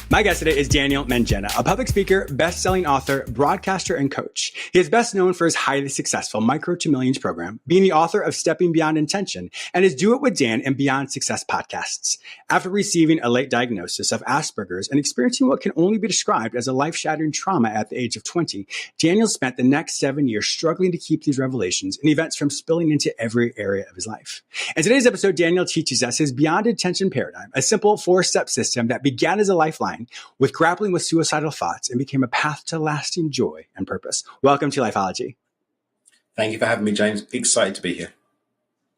My guest today is Daniel Mangena, a public speaker, best-selling author, broadcaster, and coach. He is best known for his highly successful Micro to Millions program, being the author of Stepping Beyond Intention and his Do It With Dan and Beyond Success podcasts. After receiving a late diagnosis of aspergers and experiencing what can only be described as a life-shattering trauma at the age of 20, Daniel spent the next 7 years struggling to keep these revelations and events from spilling into every area of his life. In today's episode, Daniel teaches us his Beyond Intention paradigm, a simple 4-step system that began as a lifeline with grappling with suicidal thoughts and became a path to lasting joy and purpose. Welcome to Lifeology. Thank you for having me, James. Excited to be here.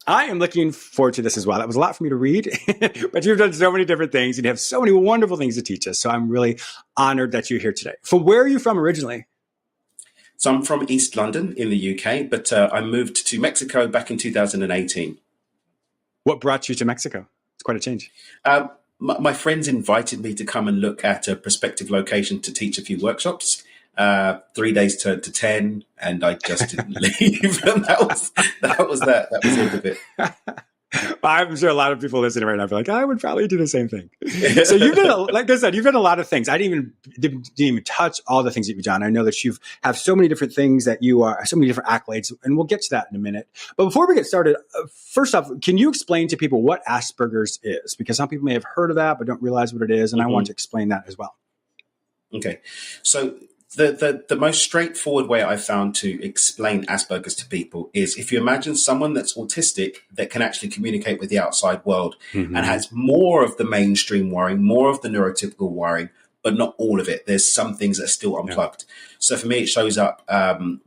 I am looking forward to this as well. That was a lot for me to read, but you've done so many different things and you have so many wonderful things to teach us. So I'm really honored that you're here today. From where are you from originally? So I'm from East London in the UK, but I moved to Mexico back in 2018. What brought you to Mexico? It's quite a change. My friends invited me to come and look at a prospective location to teach a few workshops. 3 days to 10, and I just didn't leave. And that was that. That was the end of it. I'm sure a lot of people listening right now feel like, I would probably do the same thing. So you've done, like I said, you've done a lot of things. I didn't even touch all the things that you've done. I know that you have so many different things that you are, so many different accolades, and we'll get to that in a minute. But before we get started, first off, can you explain to people what aspergers is? Because some people may have heard of that, but don't realize what it is. And I want to explain that as well. Okay. So the most straightforward way I've found to explain Asperger's to people is if you imagine someone that's autistic that can actually communicate with the outside world and has more of the mainstream wiring, more of the neurotypical wiring, but not all of it. There's some things that are still unplugged. Yeah. So for me, it shows up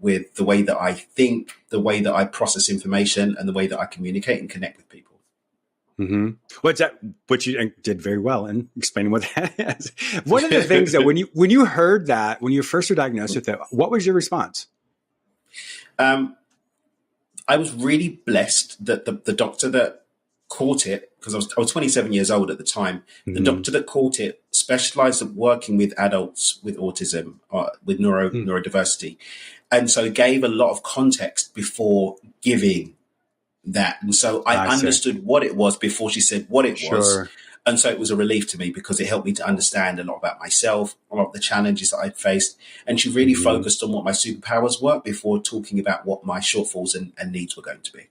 with the way that I think, the way that I process information, and the way that I communicate and connect with people. What's that? Which you did very well in explaining what that is. One of the things that when you heard that, when you first were diagnosed with it, what was your response? I was really blessed that the doctor that caught it, because I was 27 years old at the time, the doctor that caught it specialized at working with adults with autism, with neurodiversity. And so gave a lot of context before giving that. And so I understood what it was before she said what it was. And so it was a relief to me because it helped me to understand a lot about myself, a lot of the challenges that I'd faced. And she really focused on what my superpowers were before talking about what my shortfalls and needs were going to be.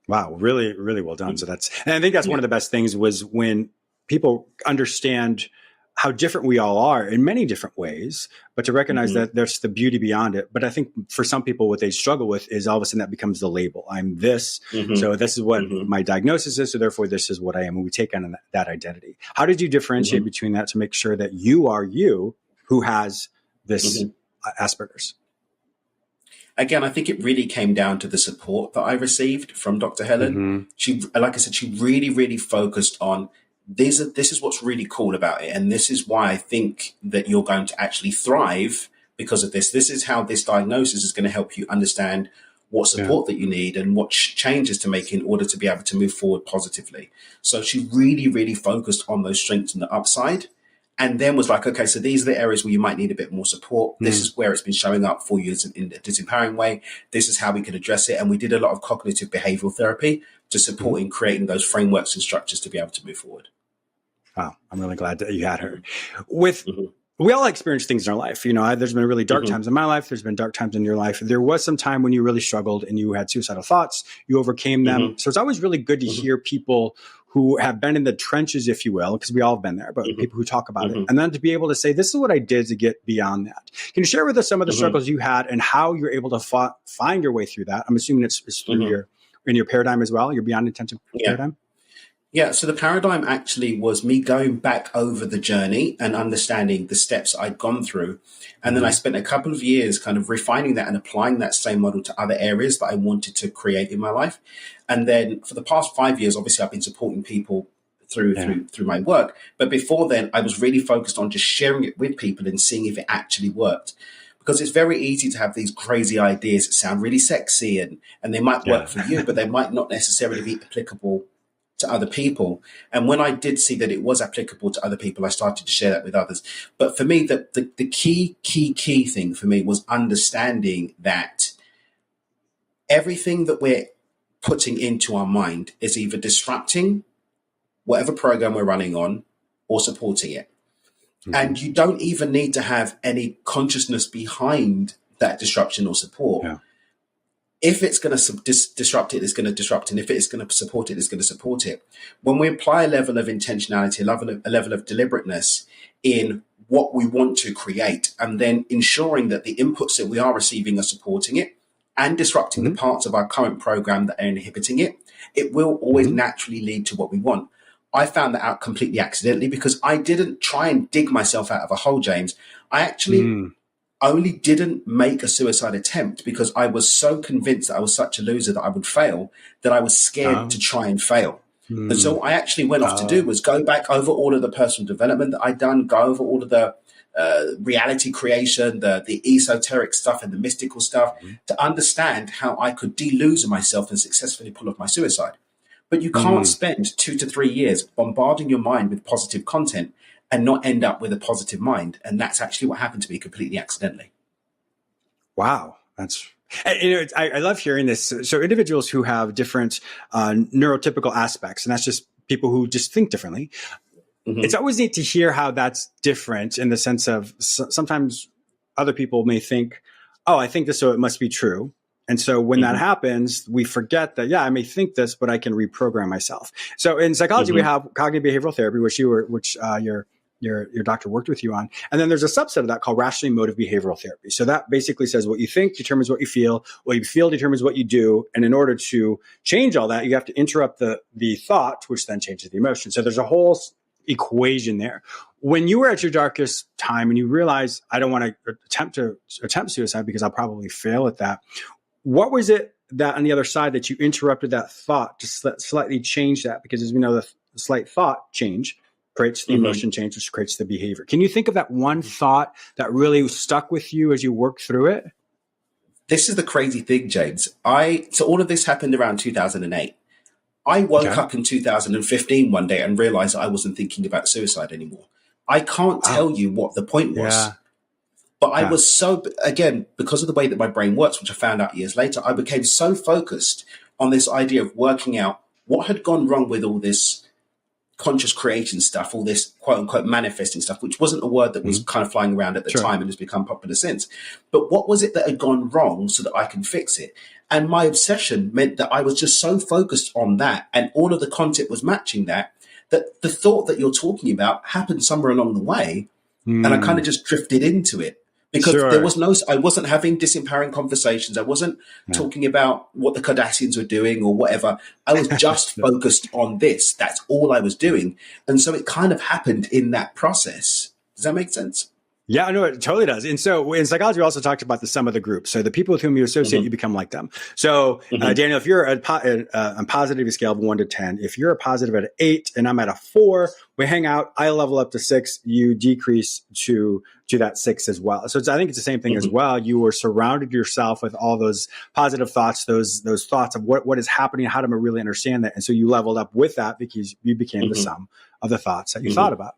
Wow. Really, really well done. So and I think that's one of the best things was when people understand how different we all are in many different ways, but to recognize that there's the beauty beyond it. But I think for some people, what they struggle with is all of a sudden that becomes the label. I'm this. So this is what my diagnosis is. So therefore, this is what I am. And we take on that identity. How did you differentiate between that to make sure that you are you who has this Asperger's? Again, I think it really came down to the support that I received from Dr. Helen. She, like I said, she really, really focused on this is what's really cool about it. And this is why I think that you're going to actually thrive because of this. This is how this diagnosis is going to help you understand what support that you need and what changes to make in order to be able to move forward positively. So she really, really focused on those strengths and the upside. And then was like, okay, so these are the areas where you might need a bit more support. This is where it's been showing up for you in a disempowering way. This is how we can address it. And we did a lot of cognitive behavioral therapy to support in creating those frameworks and structures to be able to move forward. Wow. I'm really glad that you had her. We all experience things in our life. You know, there's been really dark times in my life. There's been dark times in your life. There was some time when you really struggled and you had suicidal thoughts. You overcame them. So it's always really good to hear people who have been in the trenches, if you will, because we all have been there, but people who talk about it. And then to be able to say, this is what I did to get beyond that. Can you share with us some of the struggles you had and how you're able to find your way through that? I'm assuming it's through your paradigm as well, your Beyond Intention paradigm? Yeah, so the paradigm actually was me going back over the journey and understanding the steps I'd gone through. And then I spent a couple of years kind of refining that and applying that same model to other areas that I wanted to create in my life. And then for the past 5 years, obviously, I've been supporting people through my work. But before then, I was really focused on just sharing it with people and seeing if it actually worked. Because it's very easy to have these crazy ideas that sound really sexy and they might work for you, but they might not necessarily be applicable to other people. And when I did see that it was applicable to other people, I started to share that with others. But for me, the key thing for me was understanding that everything that we're putting into our mind is either disrupting whatever program we're running on or supporting it. And you don't even need to have any consciousness behind that disruption or support. Yeah. If it's going to disrupt it, it's going to disrupt. And if it's going to support it, it's going to support it. When we apply a level of intentionality, a level of deliberateness in what we want to create, and then ensuring that the inputs that we are receiving are supporting it and disrupting the parts of our current program that are inhibiting it, it will always naturally lead to what we want. I found that out completely accidentally because I didn't try and dig myself out of a hole, James. I actually only didn't make a suicide attempt because I was so convinced that I was such a loser that I would fail, that I was scared to try and fail. And so what I actually went off to do was go back over all of the personal development that I'd done, go over all of the reality creation, the esoteric stuff and the mystical stuff to understand how I could delusion myself and successfully pull off my suicide. But you can't spend 2 to 3 years bombarding your mind with positive content and not end up with a positive mind. And that's actually what happened to me completely accidentally. Wow. I love hearing this. So individuals who have different neurotypical aspects, and that's just people who just think differently. It's always neat to hear how that's different in the sense of sometimes other people may think, oh, I think this, so it must be true. And so when that happens, we forget that, yeah, I may think this, but I can reprogram myself. So in psychology, we have cognitive behavioral therapy, which your doctor worked with you on. And then there's a subset of that called rational emotive behavioral therapy. So that basically says what you think determines what you feel determines what you do. And in order to change all that, you have to interrupt the thought, which then changes the emotion. So there's a whole equation there. When you were at your darkest time and you realized, I don't want to attempt suicide because I'll probably fail at that. What was it that on the other side that you interrupted that thought to slightly change that? Because as we know, the slight thought change creates the emotion change, which creates the behavior. Can you think of that one thought that really stuck with you as you worked through it? This is the crazy thing, James. So all of this happened around 2008. I woke up in 2015 one day and realized I wasn't thinking about suicide anymore. I can't tell you what the point was. But I was so, again, because of the way that my brain works, which I found out years later, I became so focused on this idea of working out what had gone wrong with all this conscious creation stuff, all this quote unquote manifesting stuff, which wasn't a word that was kind of flying around at the time and has become popular since. But what was it that had gone wrong so that I can fix it? And my obsession meant that I was just so focused on that, and all of the content was matching that the thought that you're talking about happened somewhere along the way. And I kind of just drifted into it. Because I wasn't having disempowering conversations. I wasn't talking about what the Kardashians were doing or whatever. I was just focused on this. That's all I was doing. And so it kind of happened in that process. Does that make sense? Yeah, no, it totally does. And so in psychology, we also talked about the sum of the group. So the people with whom you associate, you become like them. So Daniel, if you're a positive scale of 1 to 10, if you're a positive at an 8 and I'm at a 4, we hang out, I level up to 6, you decrease to that 6 as well. So I think it's the same thing as well. You were surrounded yourself with all those positive thoughts, those thoughts of what is happening, how do I really understand that? And so you leveled up with that because you became the sum of the thoughts that you thought about.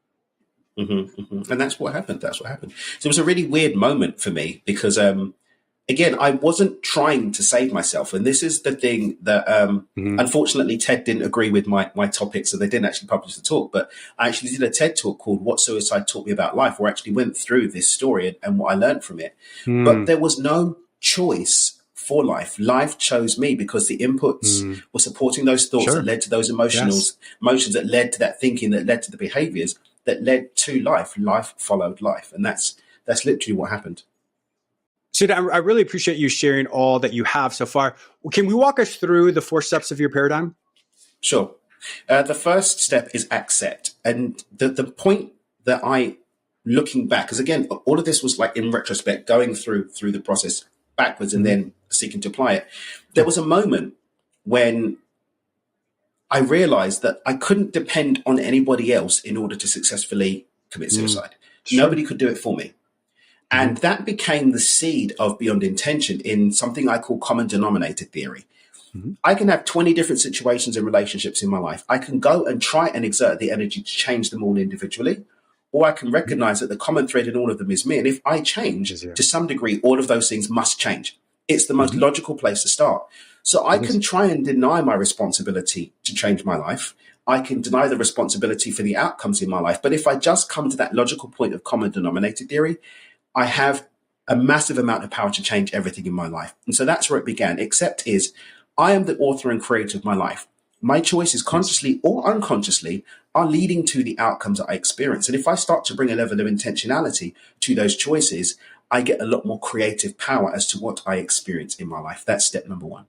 And that's what happened. So it was a really weird moment for me because, again, I wasn't trying to save myself. And this is the thing that, unfortunately, TED didn't agree with my topic. So they didn't actually publish the talk. But I actually did a TED talk called What Suicide Taught Me About Life, where I actually went through this story and what I learned from it. But there was no choice for life. Life chose me because the inputs were supporting those thoughts that led to those emotions that led to that thinking, that led to the behaviors that led to life. Life followed life. And that's literally what happened. Sid, I really appreciate you sharing all that you have so far. Can we walk us through the 4 steps of your paradigm? Sure. The first step is accept. And the point that looking back, because again, all of this was like in retrospect, going through the process backwards and then seeking to apply it. There was a moment when I realized that I couldn't depend on anybody else in order to successfully commit suicide. Nobody could do it for me. And that became the seed of Beyond Intention in something I call common denominator theory. I can have 20 different situations and relationships in my life. I can go and try and exert the energy to change them all individually, or I can recognize that the common thread in all of them is me. And if I change to some degree, all of those things must change. It's the most logical place to start. So I can try and deny my responsibility to change my life. I can deny the responsibility for the outcomes in my life. But if I just come to that logical point of common denominator theory, I have a massive amount of power to change everything in my life. And so that's where it began. Except is I am the author and creator of my life. My choices, consciously or unconsciously, are leading to the outcomes that I experience. And if I start to bring a level of intentionality to those choices, I get a lot more creative power as to what I experience in my life. That's step number one.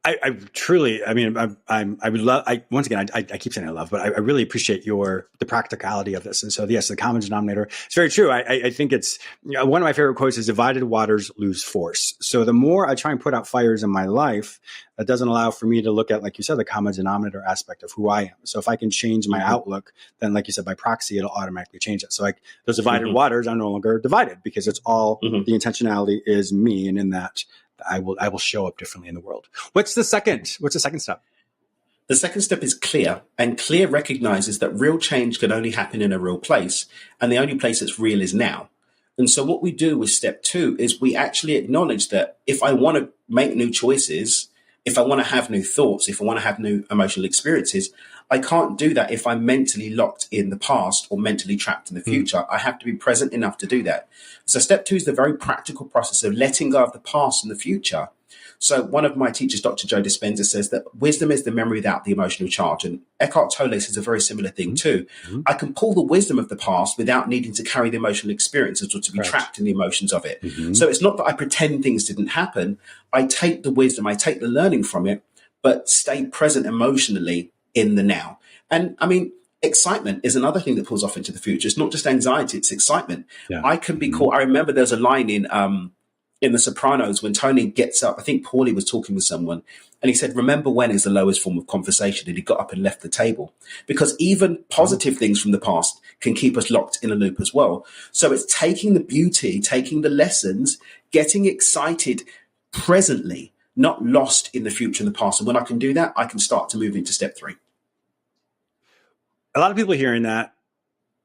I truly, I mean, I would love, once again, I keep saying I love, but I really appreciate the practicality of this. And so, yes, the common denominator, it's very true. I think it's, one of my favorite quotes is divided waters lose force. So the more I try and put out fires in my life, that doesn't allow for me to look at, like you said, the common denominator aspect of who I am. So if I can change my outlook, then like you said, by proxy, it'll automatically change it. So like those divided waters are no longer divided because it's all the intentionality is me. And in that, I will show up differently in the world. What's the second step? The second step is clear, and clear recognizes that real change can only happen in a real place. And the only place that's real is now. And so what we do with step 2 is we actually acknowledge that if I want to make new choices, if I want to have new thoughts, if I want to have new emotional experiences, I can't do that if I'm mentally locked in the past or mentally trapped in the future. I have to be present enough to do that. So step 2 is the very practical process of letting go of the past and the future. So one of my teachers, Dr. Joe Dispenza, says that wisdom is the memory without the emotional charge. And Eckhart Tolle says a very similar thing too. I can pull the wisdom of the past without needing to carry the emotional experiences or to be trapped in the emotions of it. So it's not that I pretend things didn't happen. I take the wisdom, I take the learning from it, but stay present emotionally in the now. And I mean, excitement is another thing that pulls off into the future. It's not just anxiety, it's excitement. Yeah. I can be caught. I remember there's a line in The Sopranos when Tony gets up. I think Paulie was talking with someone and he said, remember when is the lowest form of conversation, and he got up and left the table, because even positive things from the past can keep us locked in a loop as well. So it's taking the beauty, taking the lessons, getting excited presently, not lost in the future and the past. And when I can do that, I can start to move into step 3. A lot of people hearing that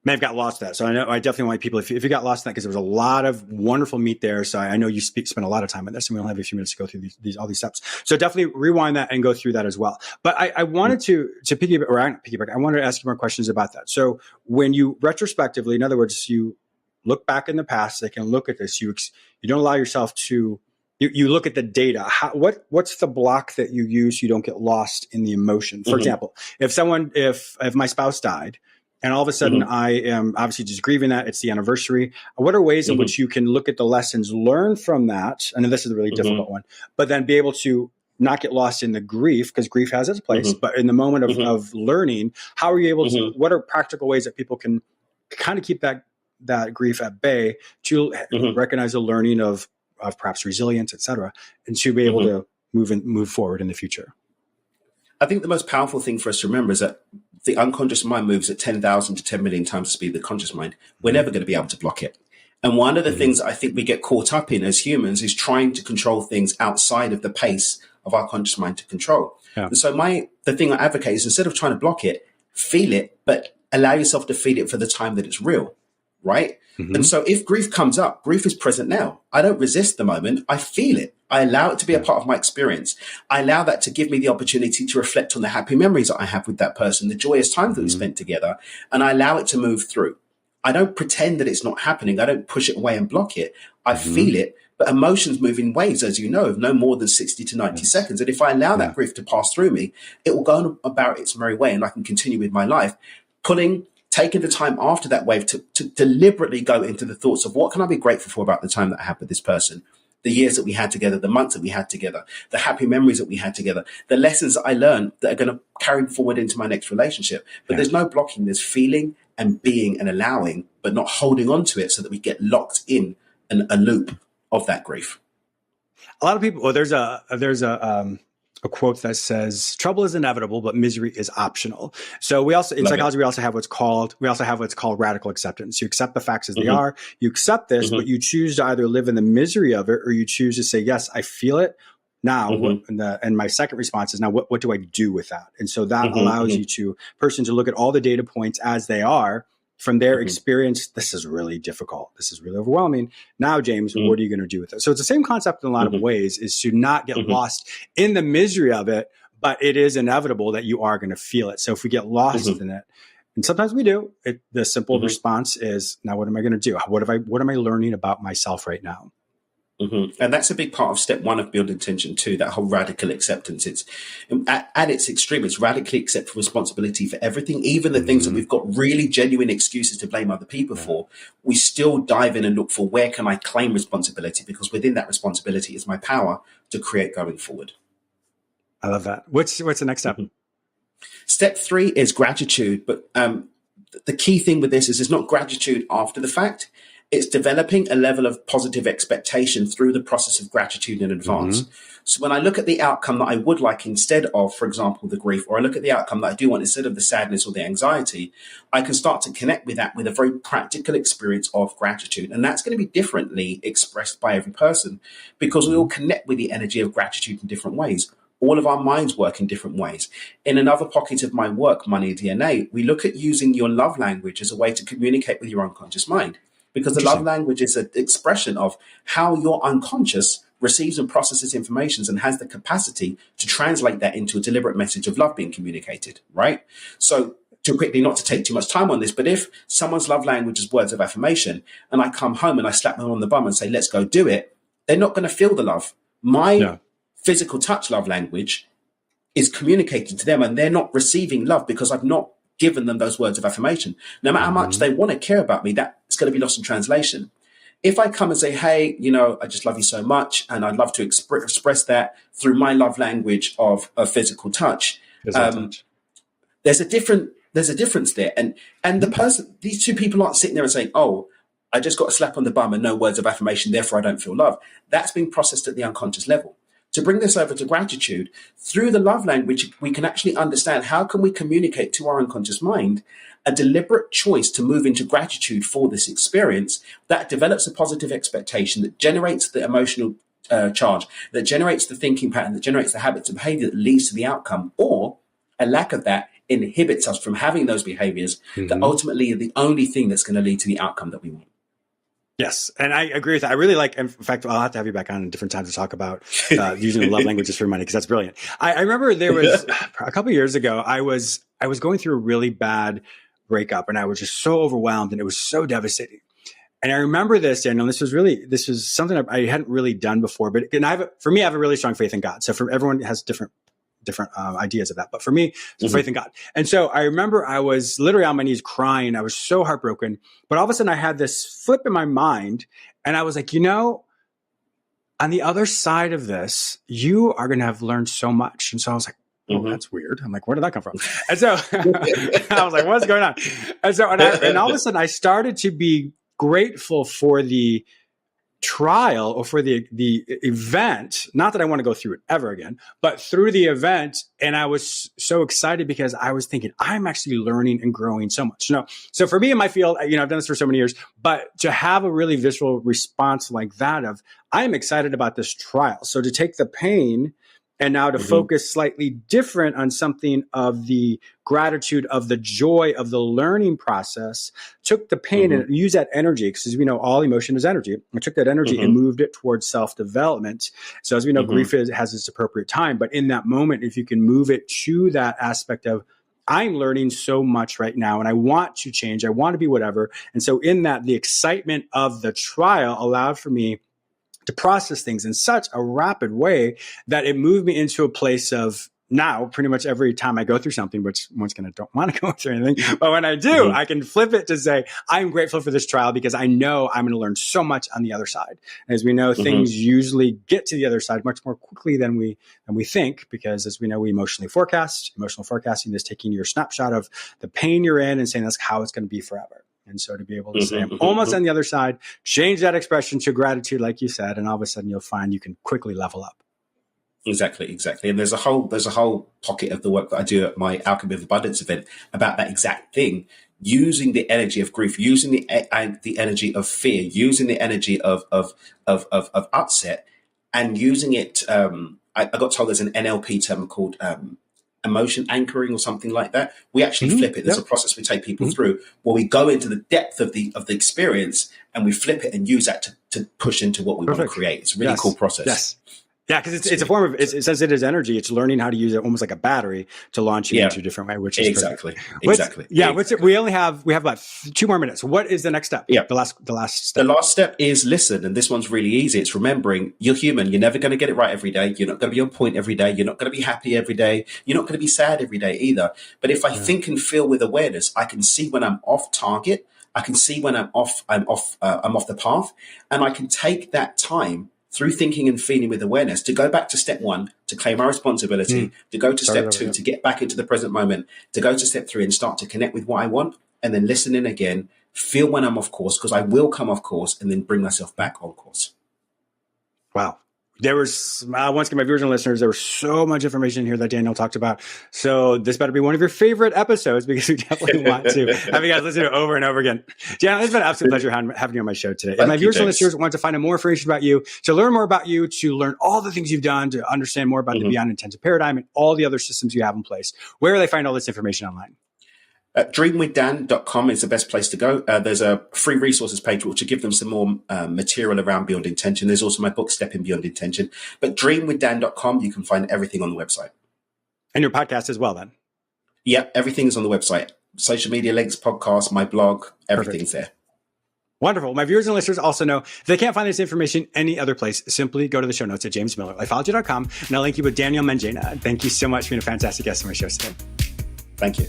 may have got lost in that. So I know I definitely want people, if you got lost in that, because there was a lot of wonderful meat there. So I know you spend a lot of time on this, and we only have a few minutes to go through all these steps. So definitely rewind that and go through that as well. But I wanted to piggyback, or not piggyback, I wanted to ask you more questions about that. So when you retrospectively, in other words, you look back in the past, they can look at this, you don't allow yourself to, you look at the data. What's the block that you use so you don't get lost in the emotion? For example, if my spouse died, and all of a sudden I am obviously just grieving that, it's the anniversary, what are ways in which you can look at the lessons learned from that? I know this is a really difficult one, but then be able to not get lost in the grief, because grief has its place, but in the moment of learning, how are you able to, what are practical ways that people can kind of keep that grief at bay to recognize the learning of perhaps resilience, et cetera, and to be able to move forward in the future? I think the most powerful thing for us to remember is that the unconscious mind moves at 10,000 to 10 million times the speed of the conscious mind. We're never going to be able to block it. And one of the things I think we get caught up in as humans is trying to control things outside of the pace of our conscious mind to control. Yeah. And so the thing I advocate is, instead of trying to block it, feel it, but allow yourself to feel it for the time that it's real, right? And so if grief comes up, grief is present now. I don't resist the moment. I feel it. I allow it to be a part of my experience. I allow that to give me the opportunity to reflect on the happy memories that I have with that person, the joyous times that we spent together, and I allow it to move through. I don't pretend that it's not happening. I don't push it away and block it. I feel it, but emotions move in waves, as you know, of no more than 60 to 90 seconds. And if I allow that grief to pass through me, it will go about its merry way, and I can continue with my life, taking the time after that wave to deliberately go into the thoughts of what can I be grateful for about the time that I had with this person, the years that we had together, the months that we had together, the happy memories that we had together, the lessons that I learned that are going to carry forward into my next relationship. But there's no blocking, there's feeling and being and allowing, but not holding on to it so that we get locked in a loop of that grief. A lot of people, there's a quote that says, trouble is inevitable, but misery is optional. So we also, in psychology, we also have what's called radical acceptance. You accept the facts as they are. You accept this, but you choose to either live in the misery of it, or you choose to say, yes, I feel it now. And my second response is, now what do I do with that? And so that allows you to look at all the data points as they are. From their experience, this is really difficult. This is really overwhelming. Now, James, what are you going to do with it? So it's the same concept in a lot of ways, is to not get lost in the misery of it, but it is inevitable that you are going to feel it. So if we get lost in it, and sometimes we do, the simple response is, now what am I going to do? What am I learning about myself right now? And that's a big part of step one of building intention too, that whole radical acceptance. It's at its extreme, it's radically accept responsibility for everything, even the things that we've got really genuine excuses to blame other people for. We still dive in and look for, where can I claim responsibility? Because within that responsibility is my power to create going forward. I love that. What's the next step? Step 3 is gratitude. But the key thing with this is it's not gratitude after the fact. It's developing a level of positive expectation through the process of gratitude in advance. So when I look at the outcome that I would like instead of, for example, the grief, or I look at the outcome that I do want instead of the sadness or the anxiety, I can start to connect with that with a very practical experience of gratitude. And that's going to be differently expressed by every person, because we all connect with the energy of gratitude in different ways. All of our minds work in different ways. In another pocket of my work, Money DNA, we look at using your love language as a way to communicate with your unconscious mind. Because the love language is an expression of how your unconscious receives and processes information and has the capacity to translate that into a deliberate message of love being communicated, right? So too quickly, not to take too much time on this, but if someone's love language is words of affirmation and I come home and I slap them on the bum and say, let's go do it, they're not going to feel the love. My physical touch love language is communicated to them and they're not receiving love because I've not given them those words of affirmation. No matter how much they want to care about me, that's going to be lost in translation. If I come and say, hey, I just love you so much, and I'd love to express that through my love language of physical touch, there's a difference there. And the person, these two people aren't sitting there and saying, oh, I just got a slap on the bum and no words of affirmation, therefore I don't feel love. That's being processed at the unconscious level. To bring this over to gratitude, through the love language, we can actually understand how can we communicate to our unconscious mind a deliberate choice to move into gratitude for this experience that develops a positive expectation, that generates the emotional charge, that generates the thinking pattern, that generates the habits of behavior that leads to the outcome, or a lack of that inhibits us from having those behaviors that ultimately are the only thing that's going to lead to the outcome that we want. Yes. And I agree with that. I really like, in fact, I'll have to have you back on at different times to talk about using the love languages for money, because that's brilliant. I remember there was a couple of years ago, I was going through a really bad breakup and I was just so overwhelmed and it was so devastating. And I remember this, Daniel, this was something I hadn't really done before, but for me, I have a really strong faith in God. So for everyone has different ideas of that. But for me, it's faith in God. And so I remember I was literally on my knees crying. I was so heartbroken. But all of a sudden I had this flip in my mind and I was like, on the other side of this, you are going to have learned so much. And so I was like, oh, that's weird. I'm like, where did that come from? And so I was like, what's going on? And so, and all of a sudden I started to be grateful for the trial or for the event, not that I want to go through it ever again, but through the event. And I was so excited because I was thinking, I'm actually learning and growing so much. So for me in my field, I've done this for so many years, but to have a really visceral response like that of, I'm excited about this trial. So to take the pain and now to focus slightly different on something of the gratitude, of the joy of the learning process, took the pain and used that energy, because as we know, all emotion is energy. I took that energy and moved it towards self-development. So as we know, grief has its appropriate time. But in that moment, if you can move it to that aspect of, I'm learning so much right now and I want to change, I want to be whatever. And so in that, the excitement of the trial allowed for me to process things in such a rapid way that it moved me into a place of, now pretty much every time I go through something, which once again, I don't want to go through anything, but when I do, I can flip it to say, I'm grateful for this trial because I know I'm going to learn so much on the other side. And as we know, things usually get to the other side much more quickly than we think, because as we know, we emotionally forecast. Emotional forecasting is taking your snapshot of the pain you're in and saying that's how it's going to be forever. And so to be able to say, I'm almost on the other side, change that expression to gratitude, like you said, and all of a sudden you'll find you can quickly level up. Exactly. And there's a whole pocket of the work that I do at my Alchemy of Abundance event about that exact thing, using the energy of grief, using the energy of fear, using the energy of upset, and using it. I got told there's an NLP term called emotion anchoring or something like that. We actually flip it. There's a process we take people through where we go into the depth of the experience and we flip it and use that to push into what we want to create. It's a really cool process. Yes. Yeah, because it's a form of, since it is energy, it's learning how to use it almost like a battery to launch you into a different way, which is exactly. We have about 2 more minutes. What is the next step? Yeah. The last step. The last step is listen. And this one's really easy. It's remembering you're human. You're never going to get it right every day. You're not going to be on point every day. You're not going to be happy every day. You're not going to be sad every day either. But if I think and feel with awareness, I can see when I'm off target. I can see when I'm off the path, and I can take that time through thinking and feeling with awareness to go back to step 1, to claim our responsibility, to go to step 2, to get back into the present moment, to go to step 3 and start to connect with what I want, and then listen in again, feel when I'm off course, because I will come off course, and then bring myself back on course. Wow. There was, once again, my viewers and listeners, there was so much information here that Daniel talked about. So this better be one of your favorite episodes, because we definitely want to have you guys listen to it over and over again. Daniel, it's been an absolute pleasure having you on my show today. If my viewers and listeners want to find out more information about you, to learn more about you, to learn all the things you've done, to understand more about the Beyond Intensive Paradigm and all the other systems you have in place, where do they find all this information online? Dreamwithdan.com is the best place to go. There's a free resources page which will give them some more material around Beyond Intention. There's also my book, Stepping Beyond Intention. But dreamwithdan.com, you can find everything on the website. And your podcast as well, then? Yeah, everything is on the website. Social media links, podcast, my blog, everything's there. Wonderful. My viewers and listeners also know if they can't find this information any other place, simply go to the show notes at jamesmillerlifeology.com, and I'll link you with Daniel Mangena. Thank you so much for being a fantastic guest on my show today. Thank you.